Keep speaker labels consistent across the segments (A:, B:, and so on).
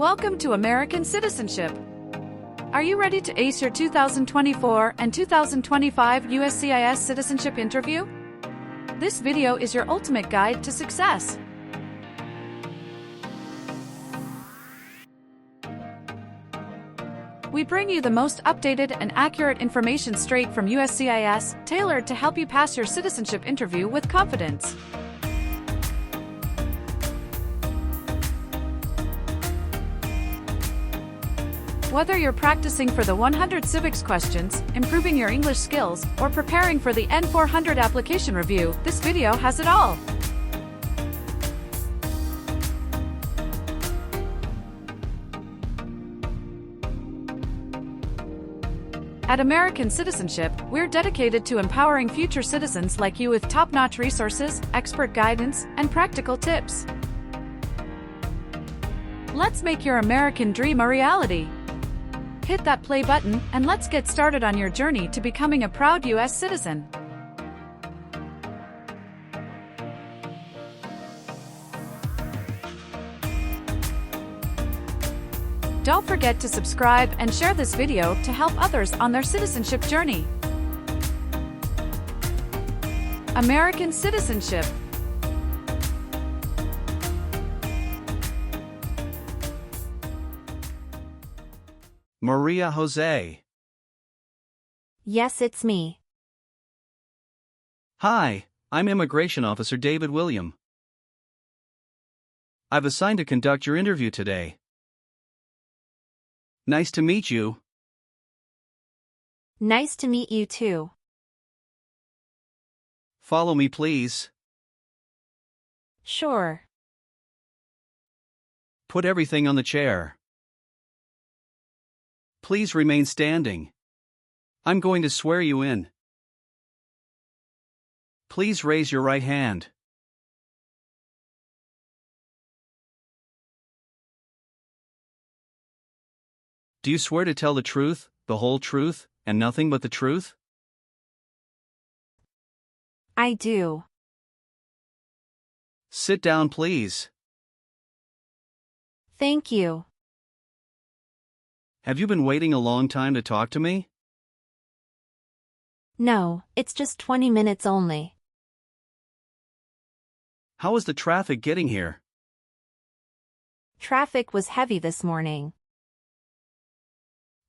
A: Welcome to American Citizenship. Are you ready to ace your 2024 and 2025 USCIS citizenship interview? This video is your ultimate guide to success. We bring you the most updated and accurate information straight from USCIS, tailored to help you pass your citizenship interview with confidence. Whether you're practicing for the 100 civics questions, improving your English skills, or preparing for the N-400 application review, this video has it all. At American Citizenship, we're dedicated to empowering future citizens like you with top-notch resources, expert guidance, and practical tips. Let's make your American dream a reality. Hit that play button, and let's get started on your journey to becoming a proud U.S. citizen. Don't forget to subscribe and share this video to help others on their citizenship journey. American Citizenship.
B: Maria Jose.
C: Yes, it's me.
B: Hi, I'm Immigration Officer David William. I've assigned to conduct your interview today. Nice to meet you.
C: Nice to meet you too.
B: Follow me, please.
C: Sure.
B: Put everything on the chair. Please remain standing. I'm going to swear you in. Please raise your right hand. Do you swear to tell the truth, the whole truth, and nothing but the truth?
C: I do.
B: Sit down, please.
C: Thank you.
B: Have you been waiting a long time to talk to me?
C: No, it's just 20 minutes only.
B: How was the traffic getting here?
C: Traffic was heavy this morning.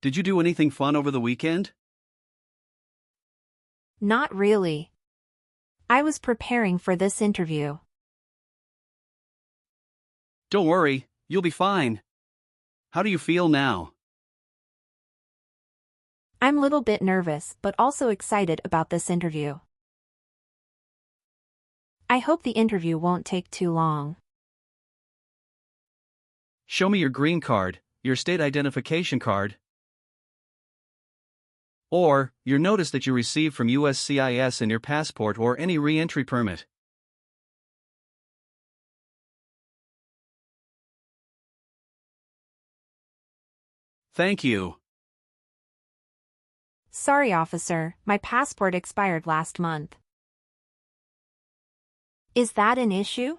B: Did you do anything fun over the weekend?
C: Not really. I was preparing for this interview.
B: Don't worry, you'll be fine. How do you feel now?
C: I'm a little bit nervous but also excited about this interview. I hope the interview won't take too long.
B: Show me your green card, your state identification card, or your notice that you received from USCIS and your passport or any re-entry permit. Thank you.
C: Sorry, officer, my passport expired last month. Is that an issue?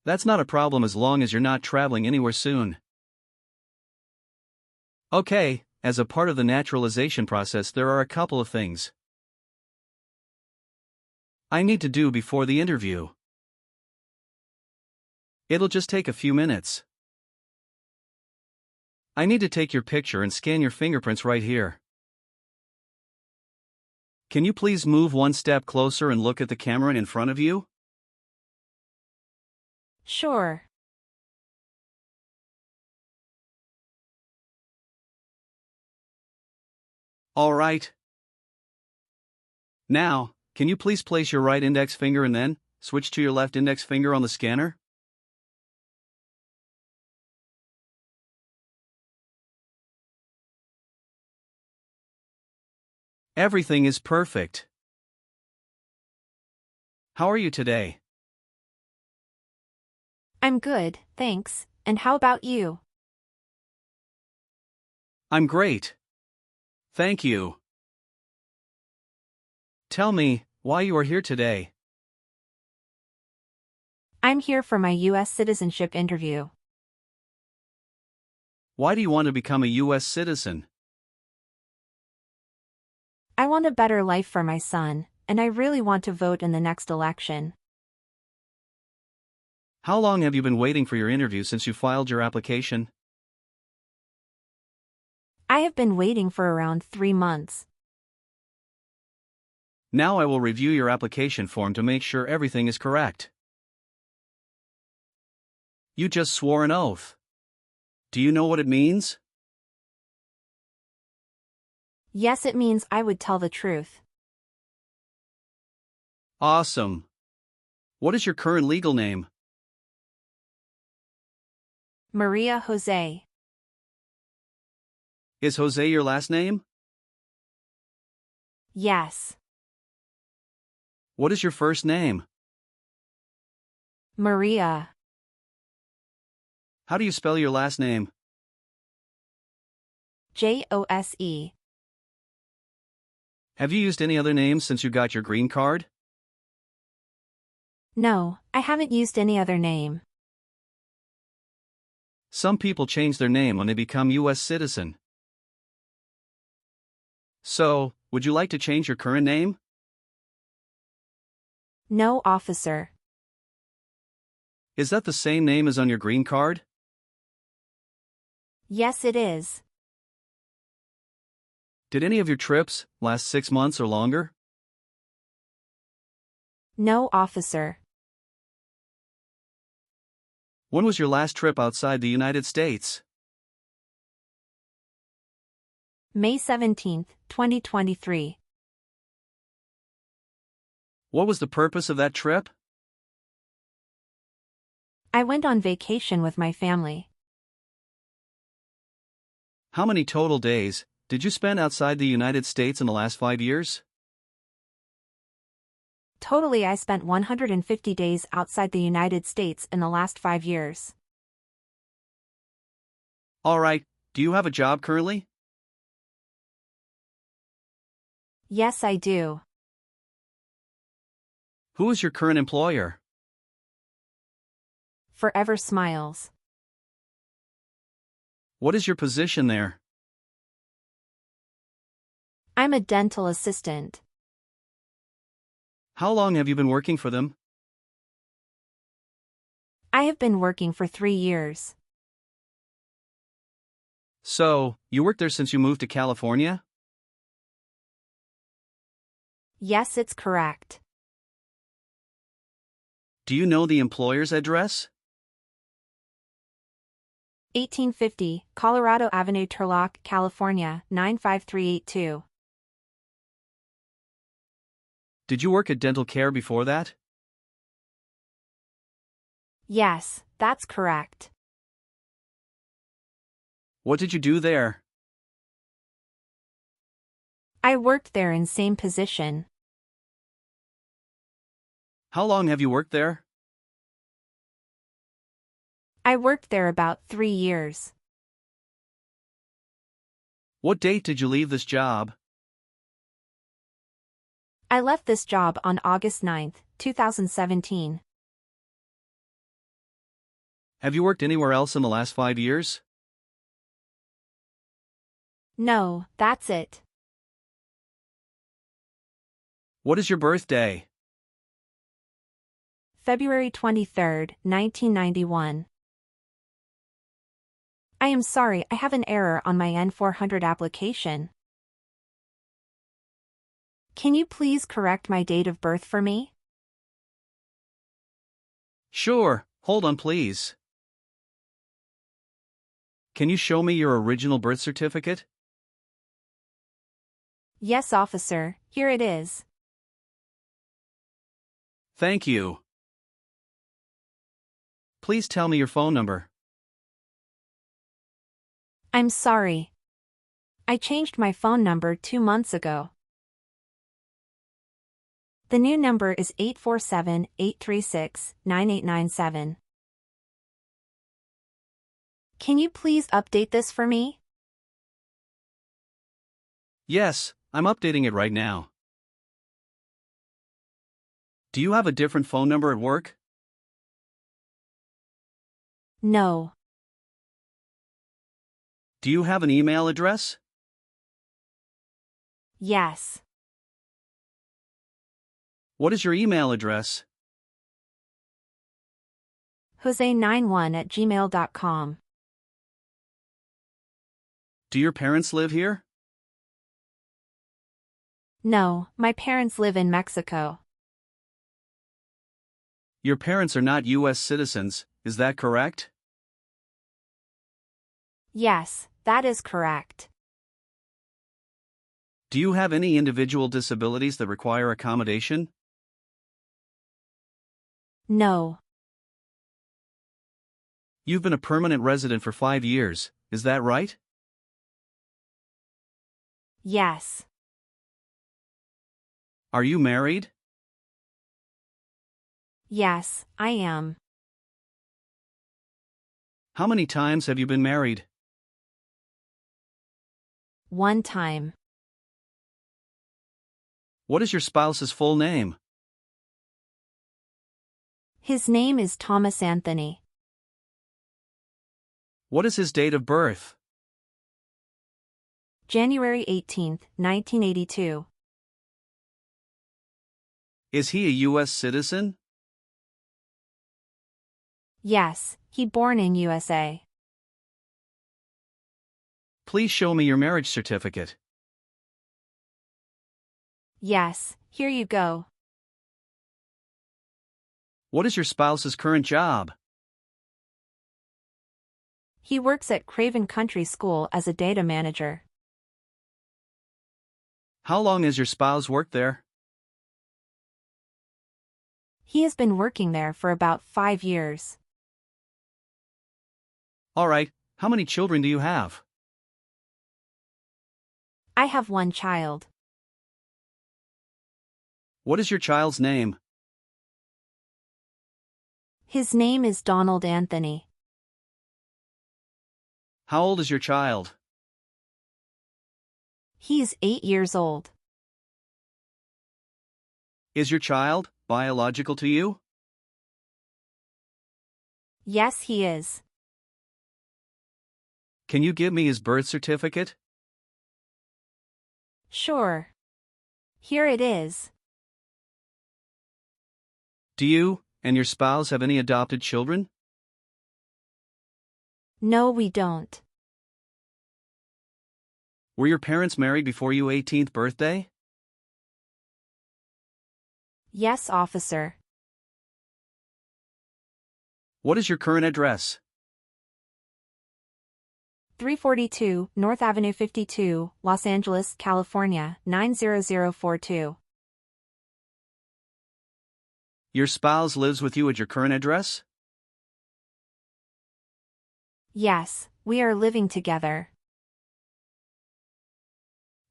B: That's not a problem as long as you're not traveling anywhere soon. Okay, as a part of the naturalization process, there are a couple of things I need to do before the interview. It'll just take a few minutes. I need to take your picture and scan your fingerprints right here. Can you please move one step closer and look at the camera in front of you?
C: Sure.
B: All right. Now, can you please place your right index finger and then switch to your left index finger on the scanner? Everything is perfect. How are you today?
C: I'm good, thanks, and how about you?
B: I'm great. Thank you. Tell me why you are here today.
C: I'm here for my U.S. citizenship interview.
B: Why do you want to become a U.S. citizen?
C: I want a better life for my son, and I really want to vote in the next election.
B: How long have you been waiting for your interview since you filed your application?
C: I have been waiting for around 3 months.
B: Now I will review your application form to make sure everything is correct. You just swore an oath. Do you know what it means?
C: Yes, it means I would tell the truth.
B: Awesome. What is your current legal name?
C: Maria Jose.
B: Is Jose your last name?
C: Yes.
B: What is your first name?
C: Maria.
B: How do you spell your last name?
C: Jose.
B: Have you used any other names since you got your green card?
C: No, I haven't used any other name.
B: Some people change their name when they become U.S. citizen. So, would you like to change your current name?
C: No, officer.
B: Is that the same name as on your green card?
C: Yes, it is.
B: Did any of your trips last 6 months or longer?
C: No, officer.
B: When was your last trip outside the United States?
C: May 17, 2023.
B: What was the purpose of that trip?
C: I went on vacation with my family.
B: How many total days did you spend outside the United States in the last 5 years?
C: Totally, I spent 150 days outside the United States in the last 5 years.
B: All right, do you have a job currently?
C: Yes, I do.
B: Who is your current employer?
C: Forever Smiles.
B: What is your position there?
C: I'm a dental assistant.
B: How long have you been working for them?
C: I have been working for 3 years.
B: So, you worked there since you moved to California?
C: Yes, it's correct.
B: Do you know the employer's address?
C: 1850, Colorado Avenue, Turlock, California, 95382.
B: Did you work at dental care before that?
C: Yes, that's correct.
B: What did you do there?
C: I worked there in same position.
B: How long have you worked there?
C: I worked there about 3 years.
B: What date did you leave this job?
C: I left this job on August 9, 2017.
B: Have you worked anywhere else in the last 5 years?
C: No, that's it.
B: What is your birthday?
C: February 23, 1991. I am sorry, I have an error on my N-400 application. Can you please correct my date of birth for me?
B: Sure, hold on please. Can you show me your original birth certificate?
C: Yes, officer, here it is.
B: Thank you. Please tell me your phone number.
C: I'm sorry. I changed my phone number 2 months ago. The new number is 847-836-9897. Can you please update this for me?
B: Yes, I'm updating it right now. Do you have a different phone number at work?
C: No.
B: Do you have an email address?
C: Yes.
B: What is your email address?
C: Jose91@gmail.com.
B: Do your parents live here?
C: No, my parents live in Mexico.
B: Your parents are not U.S. citizens, is that correct?
C: Yes, that is correct.
B: Do you have any individual disabilities that require accommodation?
C: No.
B: You've been a permanent resident for 5 years, is that right?
C: Yes.
B: Are you married?
C: Yes, I am.
B: How many times have you been married?
C: One time.
B: What is your spouse's full name?
C: His name is Thomas Anthony.
B: What is his date of birth?
C: January 18, 1982.
B: Is he a U.S. citizen?
C: Yes, he born in USA.
B: Please show me your marriage certificate.
C: Yes, here you go.
B: What is your spouse's current job?
C: He works at Craven Country School as a data manager.
B: How long has your spouse worked there?
C: He has been working there for about 5 years.
B: All right, how many children do you have?
C: I have one child.
B: What is your child's name?
C: His name is Donald Anthony.
B: How old is your child?
C: He is 8 years old.
B: Is your child biological to you?
C: Yes, he is.
B: Can you give me his birth certificate?
C: Sure. Here it is.
B: Do you and your spouse have any adopted children?
C: No, we don't.
B: Were your parents married before your 18th birthday?
C: Yes, officer.
B: What is your current address?
C: 342 North Avenue 52, Los Angeles, California, 90042.
B: Your spouse lives with you at your current address?
C: Yes, we are living together.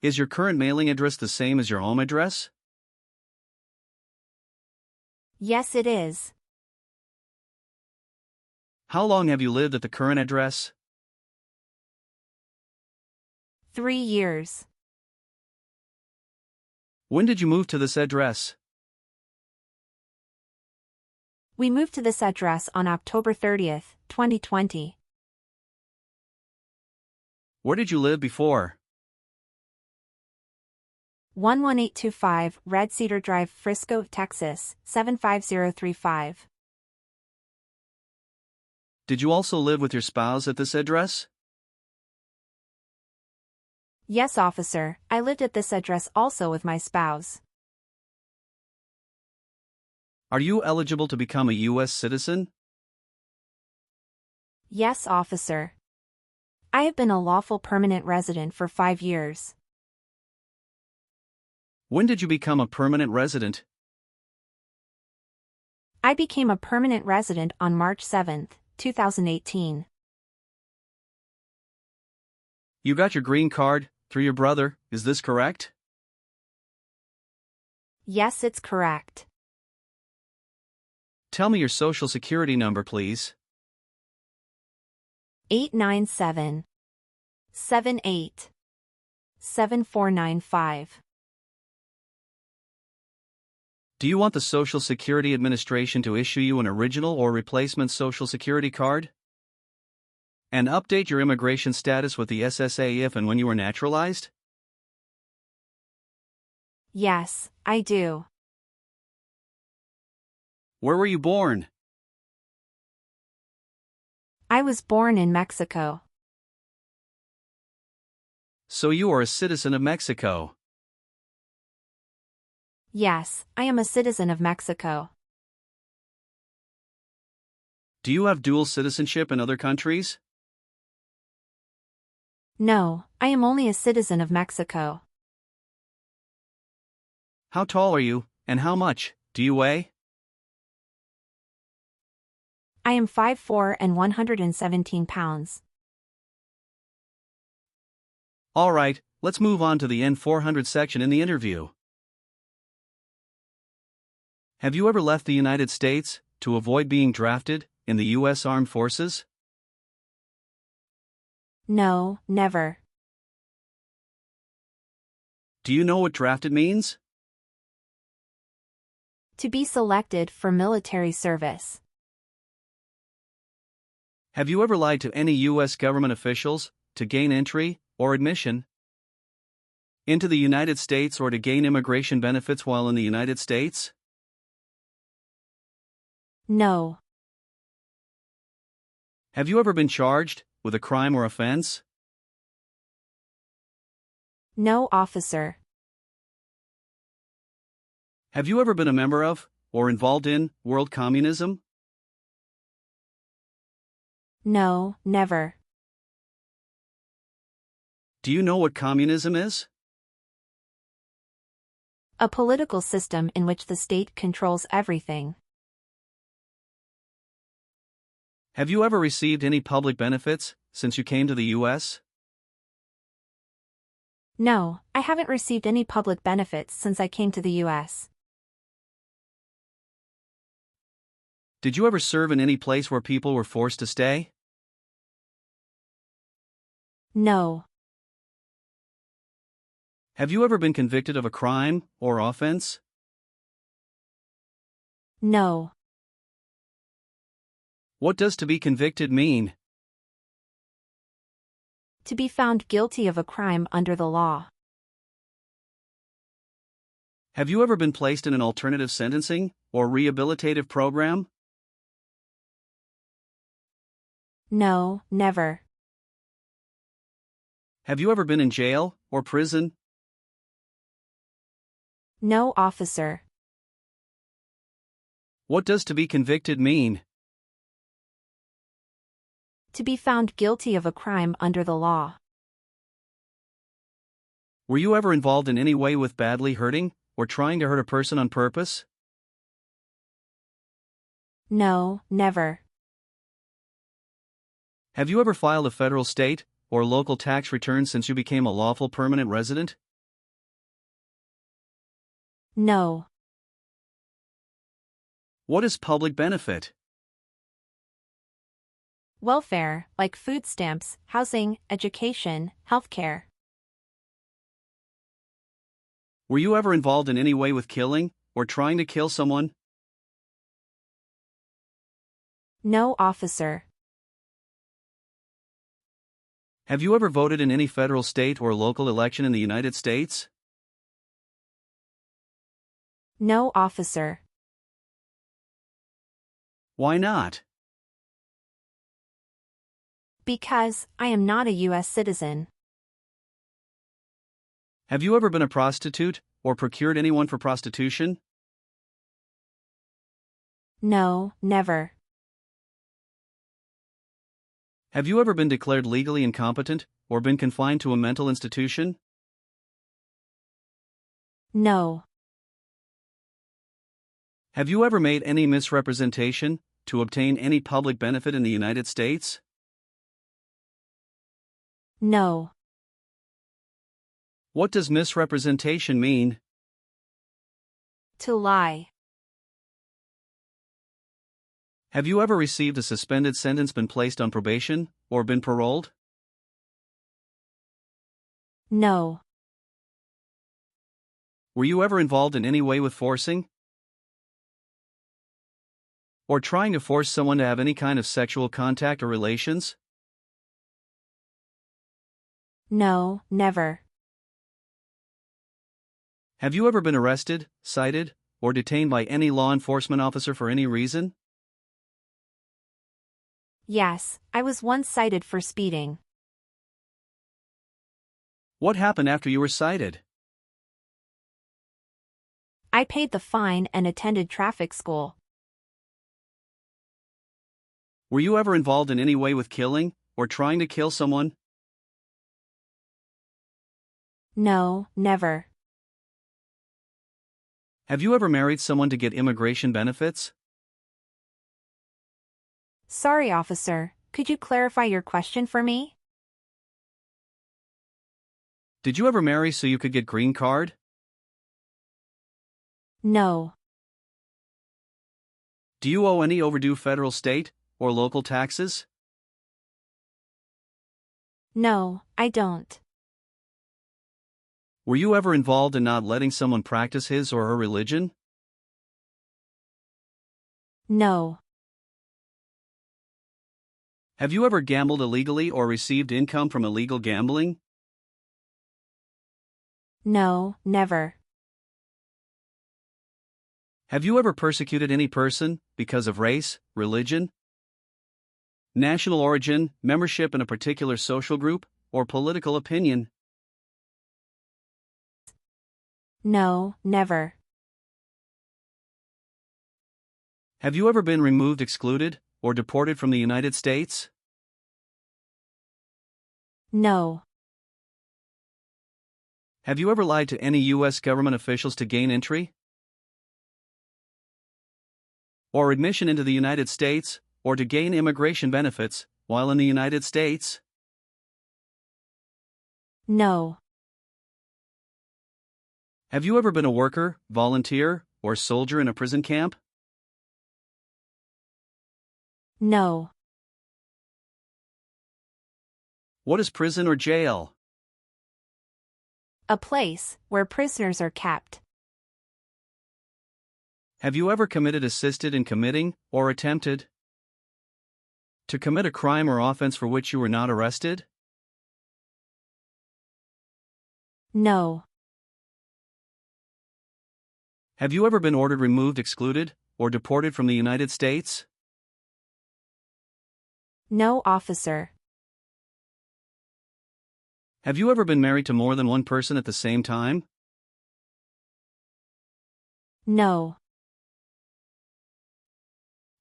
B: Is your current mailing address the same as your home address?
C: Yes, it is.
B: How long have you lived at the current address?
C: 3 years.
B: When did you move to this address?
C: We moved to this address on October 30th, 2020.
B: Where did you live before?
C: 11825 Red Cedar Drive, Frisco, Texas, 75035.
B: Did you also live with your spouse at this address?
C: Yes, officer, I lived at this address also with my spouse.
B: Are you eligible to become a U.S. citizen?
C: Yes, officer. I have been a lawful permanent resident for 5 years.
B: When did you become a permanent resident?
C: I became a permanent resident on March 7, 2018.
B: You got your green card through your brother, is this correct?
C: Yes, it's correct.
B: Tell me your social security number, please.
C: 897 78 7495.
B: Do you want the Social Security Administration to issue you an original or replacement Social Security card? And update your immigration status with the SSA if and when you were naturalized?
C: Yes, I do.
B: Where were you born?
C: I was born in Mexico.
B: So you are a citizen of Mexico.
C: Yes, I am a citizen of Mexico.
B: Do you have dual citizenship in other countries?
C: No, I am only a citizen of Mexico.
B: How tall are you, and how much do you weigh?
C: I am 5'4" and 117 pounds.
B: Alright, let's move on to the N-400 section in the interview. Have you ever left the United States to avoid being drafted in the U.S. Armed Forces?
C: No, never.
B: Do you know what drafted means?
C: To be selected for military service.
B: Have you ever lied to any U.S. government officials to gain entry or admission into the United States or to gain immigration benefits while in the United States?
C: No.
B: Have you ever been charged with a crime or offense?
C: No, officer.
B: Have you ever been a member of, or involved in, world communism?
C: No, never.
B: Do you know what communism is?
C: A political system in which the state controls everything.
B: Have you ever received any public benefits since you came to the U.S.?
C: No, I haven't received any public benefits since I came to the U.S.
B: Did you ever serve in any place where people were forced to stay?
C: No.
B: Have you ever been convicted of a crime or offense?
C: No.
B: What does to be convicted mean?
C: To be found guilty of a crime under the law.
B: Have you ever been placed in an alternative sentencing or rehabilitative program?
C: No, never.
B: Have you ever been in jail or prison?
C: No, officer.
B: What does to be convicted mean?
C: To be found guilty of a crime under the law.
B: Were you ever involved in any way with badly hurting or trying to hurt a person on purpose?
C: No, never.
B: Have you ever filed a federal, state, or local tax return since you became a lawful permanent resident?
C: No.
B: What is public benefit?
C: Welfare, like food stamps, housing, education, healthcare.
B: Were you ever involved in any way with killing or trying to kill someone?
C: No, officer.
B: Have you ever voted in any federal, state, or local election in the United States?
C: No, officer.
B: Why not?
C: Because I am not a U.S. citizen.
B: Have you ever been a prostitute or procured anyone for prostitution?
C: No, never.
B: Have you ever been declared legally incompetent or been confined to a mental institution?
C: No.
B: Have you ever made any misrepresentation to obtain any public benefit in the United States?
C: No.
B: What does misrepresentation mean?
C: To lie.
B: Have you ever received a suspended sentence, been placed on probation, or been paroled?
C: No.
B: Were you ever involved in any way with forcing or trying to force someone to have any kind of sexual contact or relations?
C: No, never.
B: Have you ever been arrested, cited, or detained by any law enforcement officer for any reason?
C: Yes, I was once cited for speeding.
B: What happened after you were cited?
C: I paid the fine and attended traffic school.
B: Were you ever involved in any way with killing, or trying to kill someone?
C: No, never.
B: Have you ever married someone to get immigration benefits?
C: Sorry, officer, could you clarify your question for me?
B: Did you ever marry so you could get green card?
C: No.
B: Do you owe any overdue federal, state, or local taxes?
C: No, I don't.
B: Were you ever involved in not letting someone practice his or her religion?
C: No.
B: Have you ever gambled illegally or received income from illegal gambling?
C: No, never.
B: Have you ever persecuted any person because of race, religion, national origin, membership in a particular social group, or political opinion?
C: No, never.
B: Have you ever been removed, excluded, or deported from the United States?
C: No.
B: Have you ever lied to any U.S. government officials to gain entry or admission into the United States, or to gain immigration benefits while in the United States?
C: No.
B: Have you ever been a worker, volunteer, or soldier in a prison camp?
C: No.
B: What is prison or jail?
C: A place where prisoners are kept.
B: Have you ever committed, assisted in committing, or attempted to commit a crime or offense for which you were not arrested?
C: No.
B: Have you ever been ordered, removed, excluded, or deported from the United States?
C: No, officer.
B: Have you ever been married to more than one person at the same time?
C: No.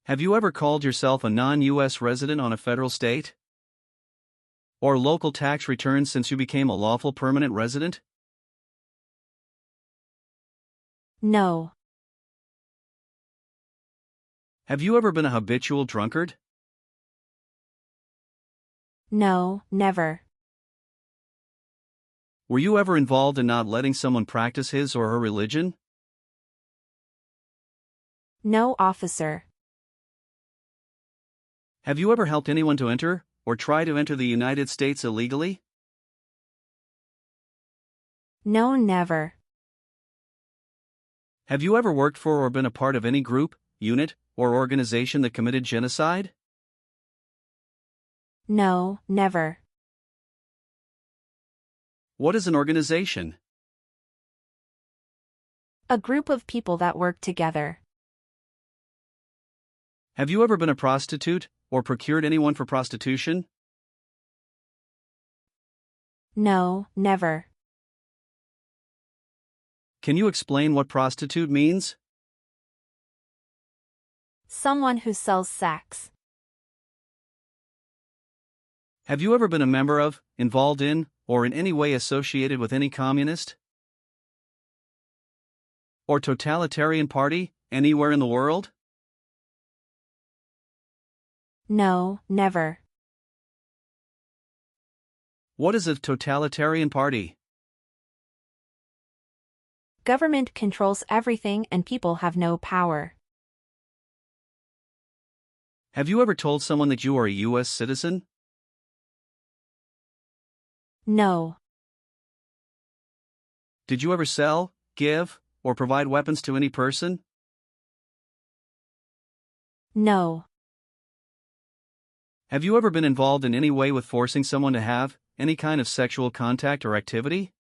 B: Have you ever called yourself a non-U.S. resident on a federal, state, or local tax return since you became a lawful permanent resident?
C: No.
B: Have you ever been a habitual drunkard?
C: No, never.
B: Were you ever involved in not letting someone practice his or her religion?
C: No, officer.
B: Have you ever helped anyone to enter, or try to enter the United States illegally?
C: No, never.
B: Have you ever worked for or been a part of any group, unit, or organization that committed genocide?
C: No, never.
B: What is an organization?
C: A group of people that work together.
B: Have you ever been a prostitute, or procured anyone for prostitution?
C: No, never.
B: Can you explain what prostitute means?
C: Someone who sells sex.
B: Have you ever been a member of, involved in, or in any way associated with any communist or totalitarian party anywhere in the world?
C: No, never.
B: What is a totalitarian party?
C: Government controls everything and people have no power.
B: Have you ever told someone that you are a U.S. citizen?
C: No.
B: Did you ever sell, give, or provide weapons to any person?
C: No.
B: Have you ever been involved in any way with forcing someone to have, any kind of sexual contact or activity?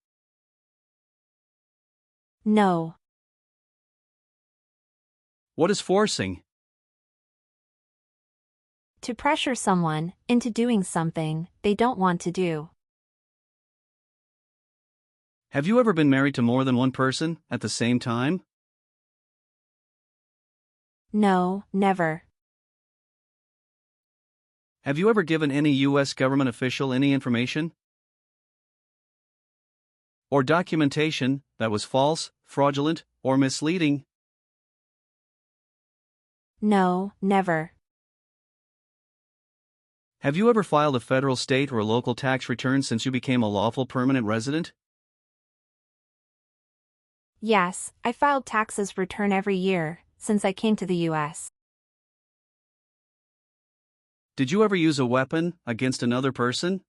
C: No.
B: What is forcing?
C: To pressure someone into doing something they don't want to do.
B: Have you ever been married to more than one person at the same time?
C: No, never.
B: Have you ever given any U.S. government official any information or documentation that was false, fraudulent, or misleading?
C: No, never.
B: Have you ever filed a federal, state, or local tax return since you became a lawful permanent resident?
C: Yes, I filed taxes return every year since I came to the U.S.
B: Did you ever use a weapon against another person?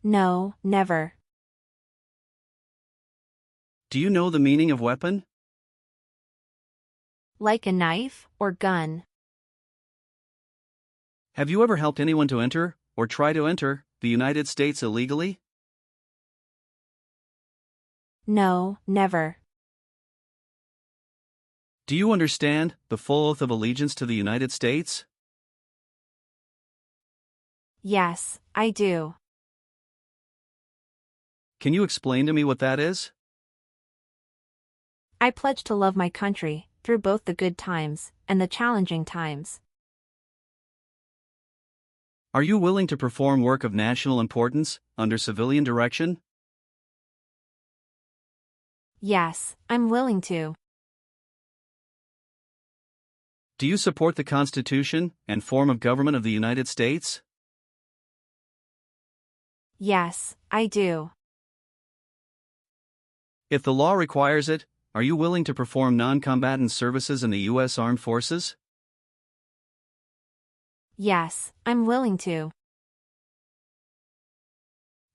C: No, never.
B: Do you know the meaning of weapon?
C: Like a knife or gun.
B: Have you ever helped anyone to enter, or try to enter, the United States illegally?
C: No, never.
B: Do you understand the full oath of allegiance to the United States?
C: Yes, I do.
B: Can you explain to me what that is?
C: I pledge to love my country through both the good times and the challenging times.
B: Are you willing to perform work of national importance under civilian direction?
C: Yes, I'm willing to.
B: Do you support the Constitution and form of government of the United States?
C: Yes, I do.
B: If the law requires it, are you willing to perform non-combatant services in the U.S. Armed Forces?
C: Yes, I'm willing to.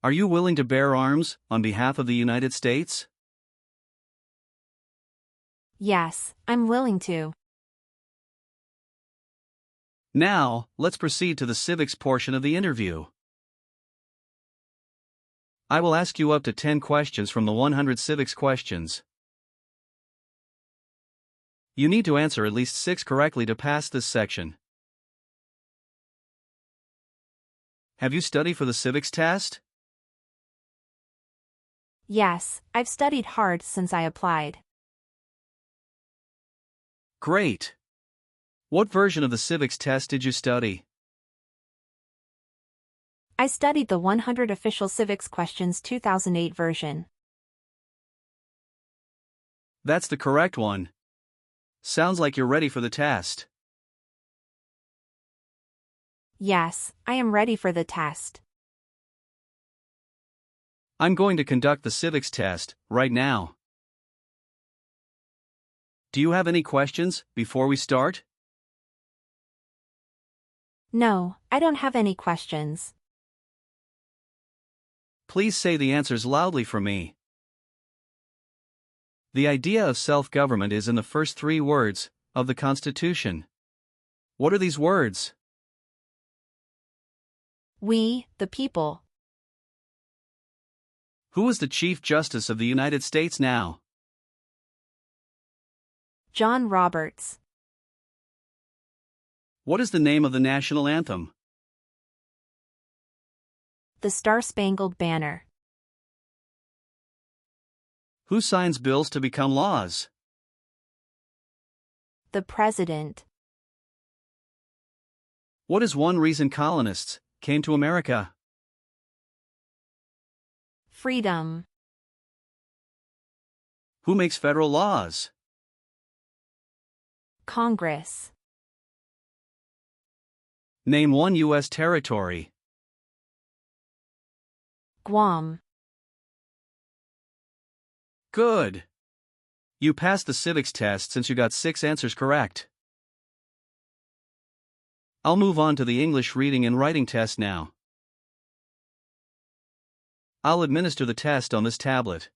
B: Are you willing to bear arms on behalf of the United States?
C: Yes, I'm willing to.
B: Now, let's proceed to the civics portion of the interview. I will ask you up to 10 questions from the 100 civics questions. You need to answer at least 6 correctly to pass this section. Have you studied for the civics test?
C: Yes, I've studied hard since I applied.
B: Great! What version of the civics test did you study?
C: I studied the 100 Official Civics Questions 2008 version.
B: That's the correct one. Sounds like you're ready for the test.
C: Yes, I am ready for the test.
B: I'm going to conduct the civics test right now. Do you have any questions before we start?
C: No, I don't have any questions.
B: Please say the answers loudly for me. The idea of self-government is in the first 3 words of the Constitution. What are these words?
C: We, the people.
B: Who is the Chief Justice of the United States now?
C: John Roberts.
B: What is the name of the national anthem?
C: The Star-Spangled Banner.
B: Who signs bills to become laws?
C: The President.
B: What is one reason colonists came to America?
C: Freedom.
B: Who makes federal laws?
C: Congress.
B: Name one U.S. territory.
C: Guam.
B: Good. You passed the civics test since you got 6 answers correct. I'll move on to the English reading and writing test now. I'll administer the test on this tablet.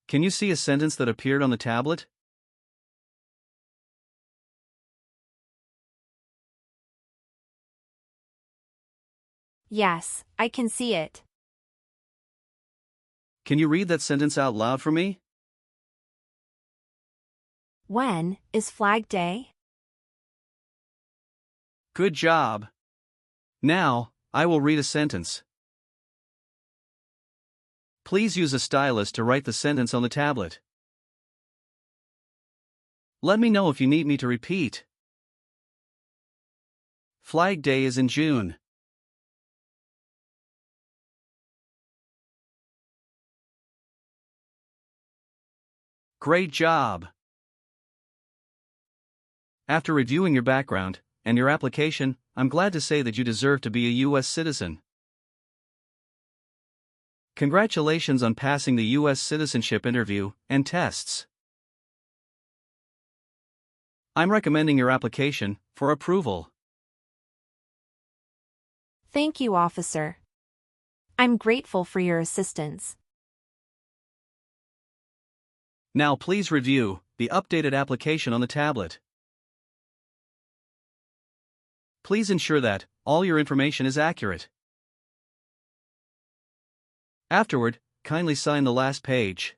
B: Can you see a sentence that appeared on the tablet?
C: Yes, I can see it.
B: Can you read that sentence out loud for me?
C: When is Flag Day?
B: Good job. Now, I will read a sentence. Please use a stylus to write the sentence on the tablet. Let me know if you need me to repeat. Flag Day is in June. Great job! After reviewing your background and your application, I'm glad to say that you deserve to be a U.S. citizen. Congratulations on passing the U.S. citizenship interview and tests. I'm recommending your application for approval.
C: Thank you, officer. I'm grateful for your assistance.
B: Now please review the updated application on the tablet. Please ensure that all your information is accurate. Afterward, kindly sign the last page.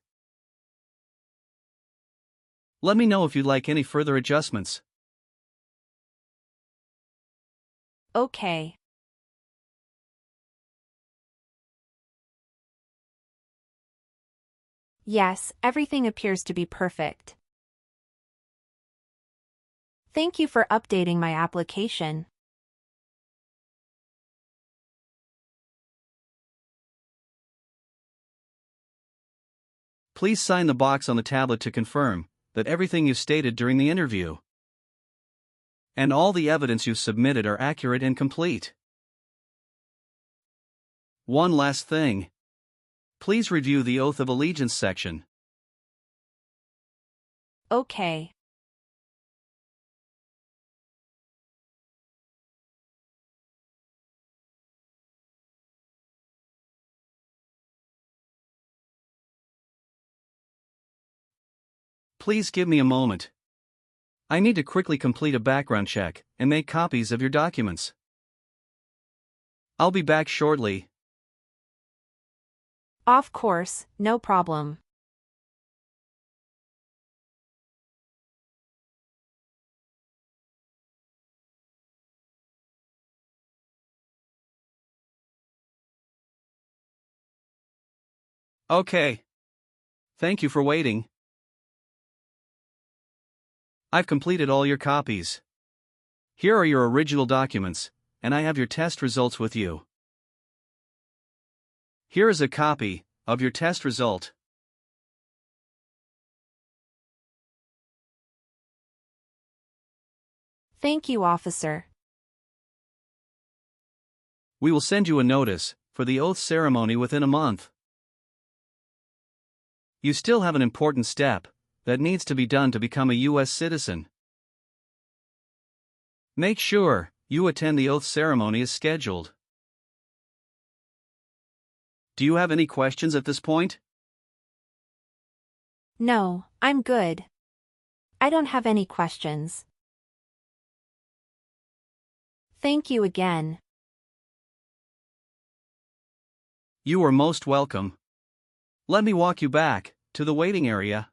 B: Let me know if you'd like any further adjustments.
C: Okay. Yes, everything appears to be perfect. Thank you for updating my application.
B: Please sign the box on the tablet to confirm that everything you stated during the interview and all the evidence you've submitted are accurate and complete. One last thing. Please review the Oath of Allegiance section.
C: Okay.
B: Please give me a moment. I need to quickly complete a background check and make copies of your documents. I'll be back shortly.
C: Of course, no problem.
B: Okay. Thank you for waiting. I've completed all your copies. Here are your original documents, and I have your test results with you. Here is a copy of your test result.
C: Thank you, officer.
B: We will send you a notice for the oath ceremony within a month. You still have an important step that needs to be done to become a U.S. citizen. Make sure you attend the oath ceremony as scheduled. Do you have any questions at this point?
C: No, I'm good. I don't have any questions. Thank you again.
B: You are most welcome. Let me walk you back to the waiting area.